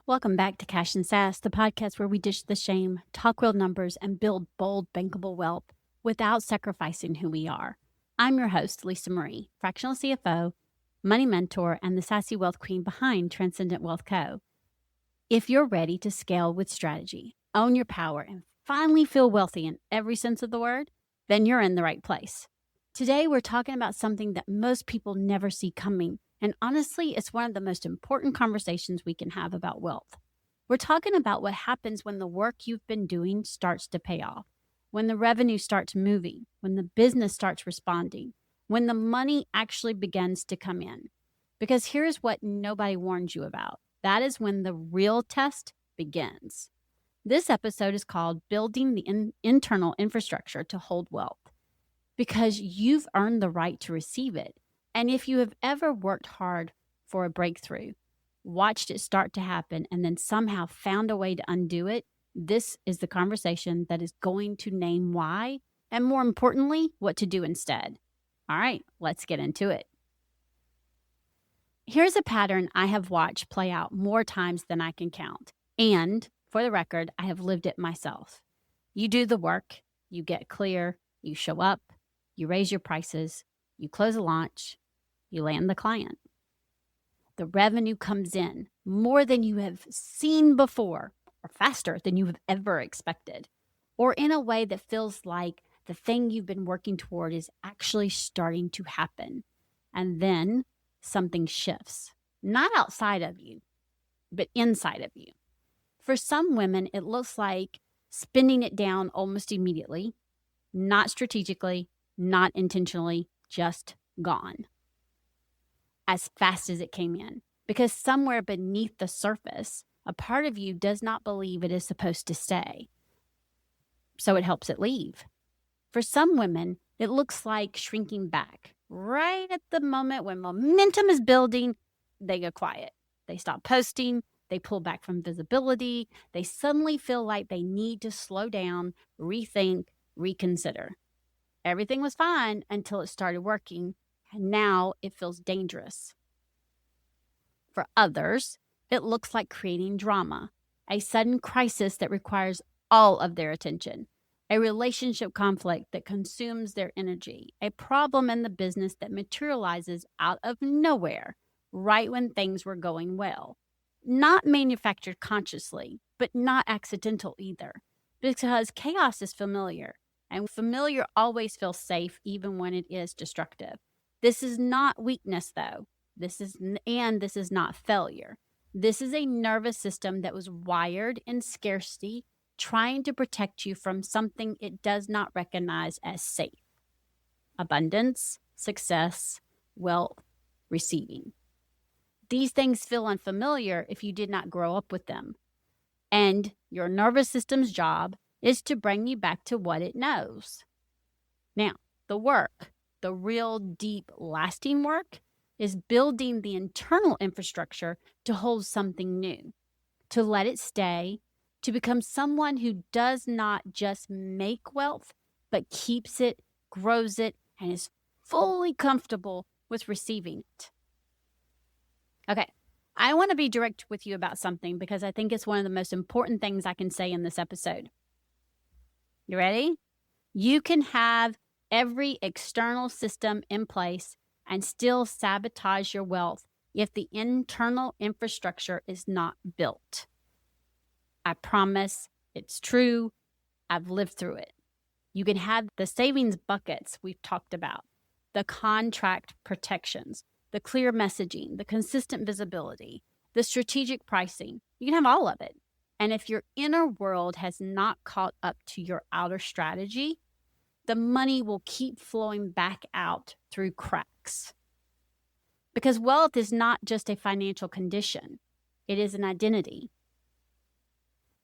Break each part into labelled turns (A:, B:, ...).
A: Welcome back to Cash and Sass, the podcast where we dish the shame, talk real numbers, and build bold, bankable wealth without sacrificing who we are. I'm your host, Lisa Marie, fractional CFO, money mentor, and the sassy wealth queen behind Transcendent Wealth Co. If you're ready to scale with strategy, own your power, and finally feel wealthy in every sense of the word, then you're in the right place. Today, we're talking about something that most people never see coming. And honestly, it's one of the most important conversations we can have about wealth. We're talking about what happens when the work you've been doing starts to pay off, when the revenue starts moving, when the business starts responding, when the money actually begins to come in. Because here's what nobody warns you about. That is when the real test begins. This episode is called Building the Internal Infrastructure to Hold Wealth, because you've earned the right to receive it. And if you have ever worked hard for a breakthrough, watched it start to happen, and then somehow found a way to undo it, this is the conversation that is going to name why, and more importantly, what to do instead. All right, let's get into it. Here's a pattern I have watched play out more times than I can count. And for the record, I have lived it myself. You do the work, you get clear, you show up, you raise your prices, you close a launch, you land the client. The revenue comes in more than you have seen before, or faster than you have ever expected, or in a way that feels like the thing you've been working toward is actually starting to happen. And then something shifts, not outside of you, but inside of you. For some women, it looks like spending it down almost immediately, not strategically, not intentionally, just gone as fast as it came in. Because somewhere beneath the surface, a part of you does not believe it is supposed to stay. So it helps it leave. For some women, it looks like shrinking back. Right at the moment when momentum is building, they go quiet. They stop posting. They pull back from visibility. They suddenly feel like they need to slow down, rethink, reconsider. Everything was fine until it started working, and now it feels dangerous. For others, it looks like creating drama, a sudden crisis that requires all of their attention, a relationship conflict that consumes their energy, a problem in the business that materializes out of nowhere right when things were going well. Not manufactured consciously, but not accidental either, because chaos is familiar. And familiar always feels safe even when it is destructive. This is not weakness, though. This is not failure. This is a nervous system that was wired in scarcity, trying to protect you from something it does not recognize as safe. Abundance, success, wealth, receiving. These things feel unfamiliar if you did not grow up with them. And your nervous system's job is to bring you back to what it knows. Now, the work, the real deep lasting work, is building the internal infrastructure to hold something new, to let it stay, to become someone who does not just make wealth, but keeps it, grows it, and is fully comfortable with receiving it. Okay, I want to be direct with you about something because I think it's one of the most important things I can say in this episode. You ready? You can have every external system in place and still sabotage your wealth if the internal infrastructure is not built. I promise it's true. I've lived through it. You can have the savings buckets we've talked about, the contract protections, the clear messaging, the consistent visibility, the strategic pricing. You can have all of it. And if your inner world has not caught up to your outer strategy, the money will keep flowing back out through cracks. Because wealth is not just a financial condition, it is an identity.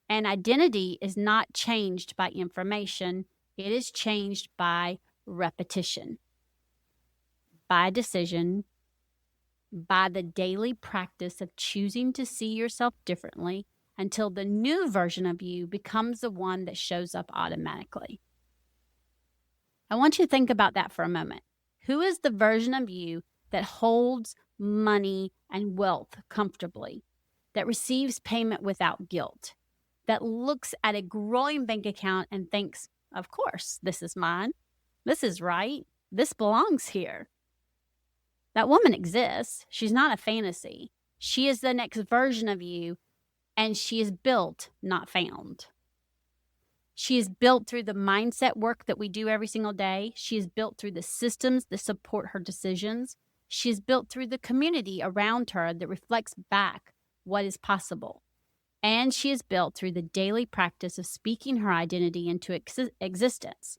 A: And identity is not changed by information, it is changed by repetition, by decision, by the daily practice of choosing to see yourself differently until the new version of you becomes the one that shows up automatically. I want you to think about that for a moment. Who is the version of you that holds money and wealth comfortably? that receives payment without guilt, that looks at a growing bank account and thinks, of course, this is mine. This is right. This belongs here. That woman exists. She's not a fantasy. She is the next version of you, and she is built, not found. She is built through the mindset work that we do every single day. She is built through the systems that support her decisions. She is built through the community around her that reflects back what is possible. And she is built through the daily practice of speaking her identity into existence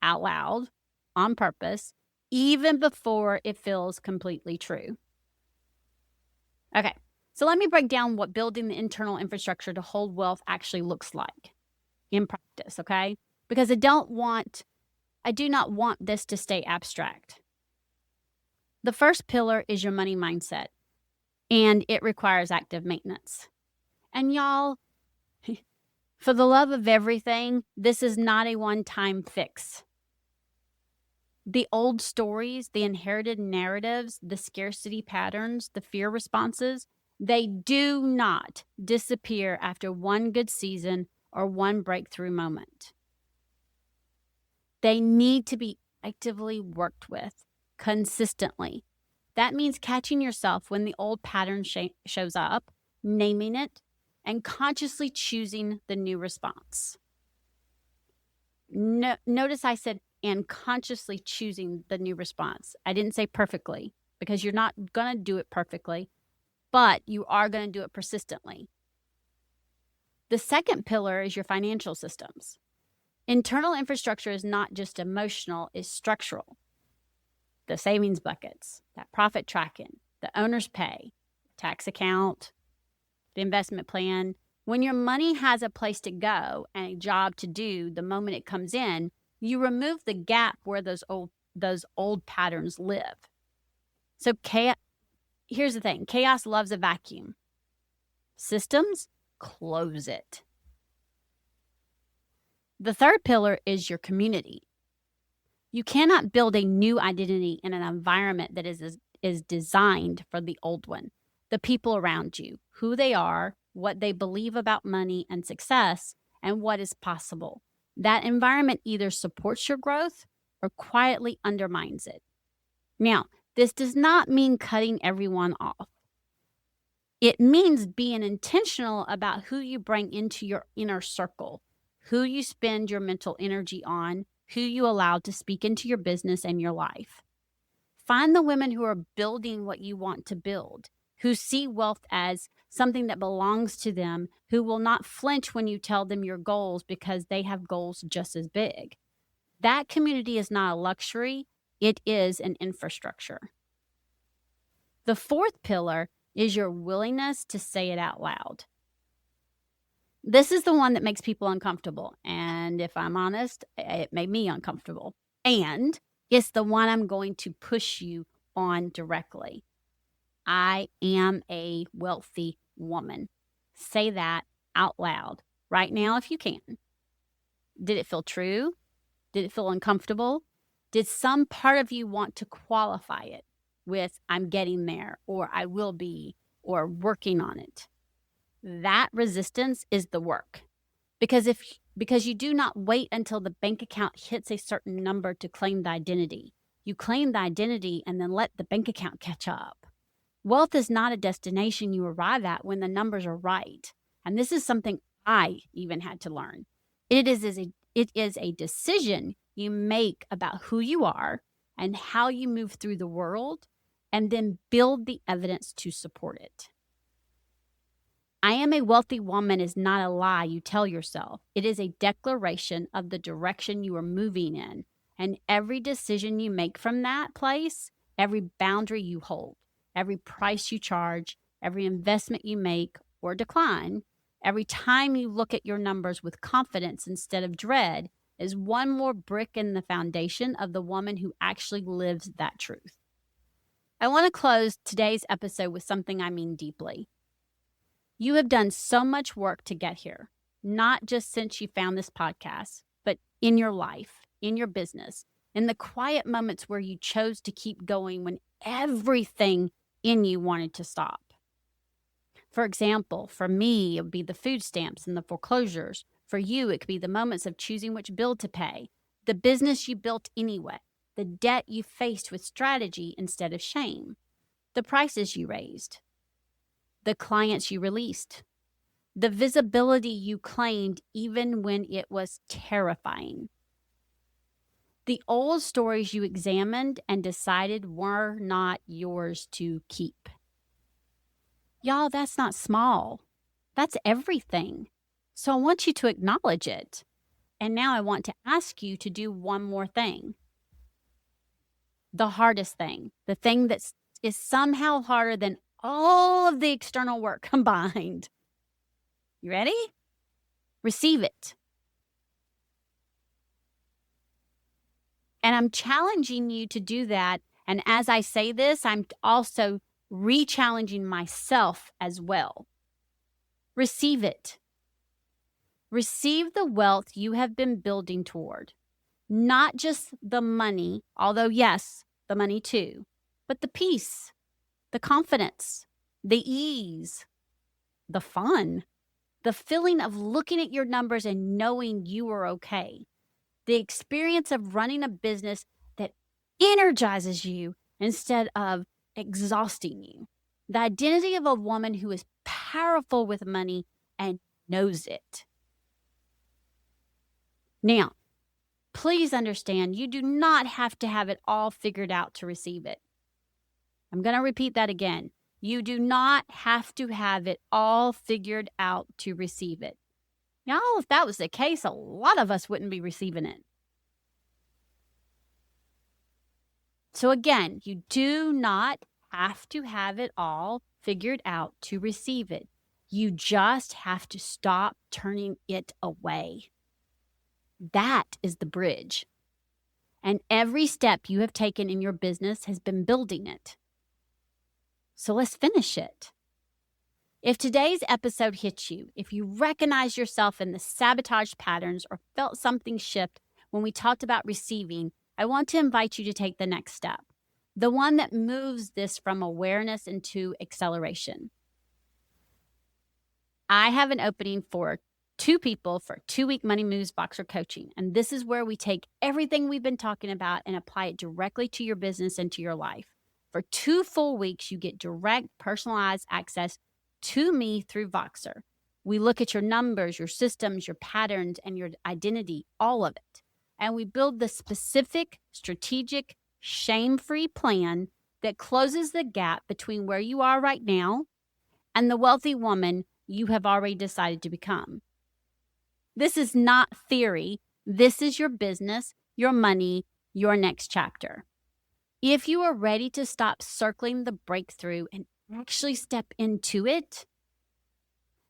A: out loud, on purpose, even before it feels completely true. Okay, so let me break down what building the internal infrastructure to hold wealth actually looks like in practice, okay? Because I do not want this to stay abstract. The first pillar is your money mindset, and it requires active maintenance. And y'all, for the love of everything, this is not a one-time fix. The old stories, the inherited narratives, the scarcity patterns, the fear responses, they do not disappear after one good season or one breakthrough moment. They need to be actively worked with consistently. That means catching yourself when the old pattern shows up, naming it, and consciously choosing the new response. Notice I said, and consciously choosing the new response. I didn't say perfectly, because you're not going to do it perfectly, but you are going to do it persistently. The second pillar is your financial systems. Internal infrastructure is not just emotional, it's structural. The savings buckets, that profit tracking, the owner's pay, tax account, the investment plan. When your money has a place to go and a job to do the moment it comes in, you remove the gap where those old patterns live. So here's the thing. Chaos loves a vacuum. Systems close it. The third pillar is your community. You cannot build a new identity in an environment that is designed for the old one. The people around you, who they are, what they believe about money and success, and what is possible. That environment either supports your growth or quietly undermines it. Now, this does not mean cutting everyone off. It means being intentional about who you bring into your inner circle, who you spend your mental energy on, who you allow to speak into your business and your life. Find the women who are building what you want to build, who see wealth as something that belongs to them, who will not flinch when you tell them your goals because they have goals just as big. That community is not a luxury, it is an infrastructure. The fourth pillar is your willingness to say it out loud. This is the one that makes people uncomfortable. And if I'm honest, it made me uncomfortable. And it's the one I'm going to push you on directly. I am a wealthy woman. Say that out loud right now if you can. Did it feel true? Did it feel uncomfortable? Did some part of you want to qualify it with I'm getting there, or I will be, or working on it? That resistance is the work. Because you do not wait until the bank account hits a certain number to claim the identity. You claim the identity and then let the bank account catch up. Wealth is not a destination you arrive at when the numbers are right. And this is something I even had to learn. It is a decision you make about who you are and how you move through the world, and then build the evidence to support it. I am a wealthy woman is not a lie you tell yourself. It is a declaration of the direction you are moving in. And every decision you make from that place, every boundary you hold, every price you charge, every investment you make or decline, every time you look at your numbers with confidence instead of dread, is one more brick in the foundation of the woman who actually lives that truth. I want to close today's episode with something I mean deeply. You have done so much work to get here, not just since you found this podcast, but in your life, in your business, in the quiet moments where you chose to keep going when everything in you wanted to stop. For example, for me, it would be the food stamps and the foreclosures. For you, it could be the moments of choosing which bill to pay, the business you built anyway, the debt you faced with strategy instead of shame, the prices you raised, the clients you released, the visibility you claimed even when it was terrifying. The old stories you examined and decided were not yours to keep. Y'all, that's not small. That's everything. So I want you to acknowledge it. And now I want to ask you to do one more thing. The hardest thing, the thing that is somehow harder than all of the external work combined. You ready? Receive it. And I'm challenging you to do that. And as I say this, I'm also re-challenging myself as well. Receive it. Receive the wealth you have been building toward. Not just the money, although yes, the money too, but the peace, the confidence, the ease, the fun, the feeling of looking at your numbers and knowing you are okay, the experience of running a business that energizes you instead of exhausting you, the identity of a woman who is powerful with money and knows it. Now, please understand, you do not have to have it all figured out to receive it. I'm going to repeat that again. You do not have to have it all figured out to receive it. Y'all, if that was the case, a lot of us wouldn't be receiving it. So again, you do not have to have it all figured out to receive it. You just have to stop turning it away. That is the bridge. And every step you have taken in your business has been building it. So let's finish it. If today's episode hit you, if you recognize yourself in the sabotage patterns or felt something shift when we talked about receiving, I want to invite you to take the next step, the one that moves this from awareness into acceleration. I have an opening for 2 people for 2-week Money Moves Voxer coaching. And this is where we take everything we've been talking about and apply it directly to your business and to your life. For 2 full weeks, you get direct, personalized access to me through Voxer. We look at your numbers, your systems, your patterns, and your identity, all of it. And we build the specific, strategic, shame-free plan that closes the gap between where you are right now and the wealthy woman you have already decided to become. This is not theory. This is your business, your money, your next chapter. If you are ready to stop circling the breakthrough and actually step into it,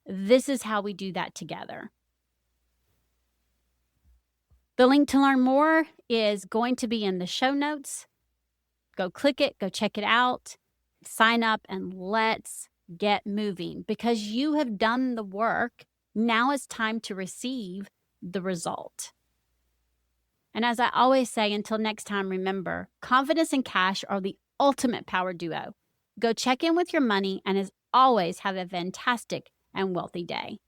A: this is how we do that together. The link to learn more is going to be in the show notes. Go click it, go check it out, sign up, and let's get moving. Because you have done the work, now it's time to receive the result. And as I always say, until next time, remember, confidence and cash are the ultimate power duo. Go check in with your money, and as always, have a fantastic and wealthy day.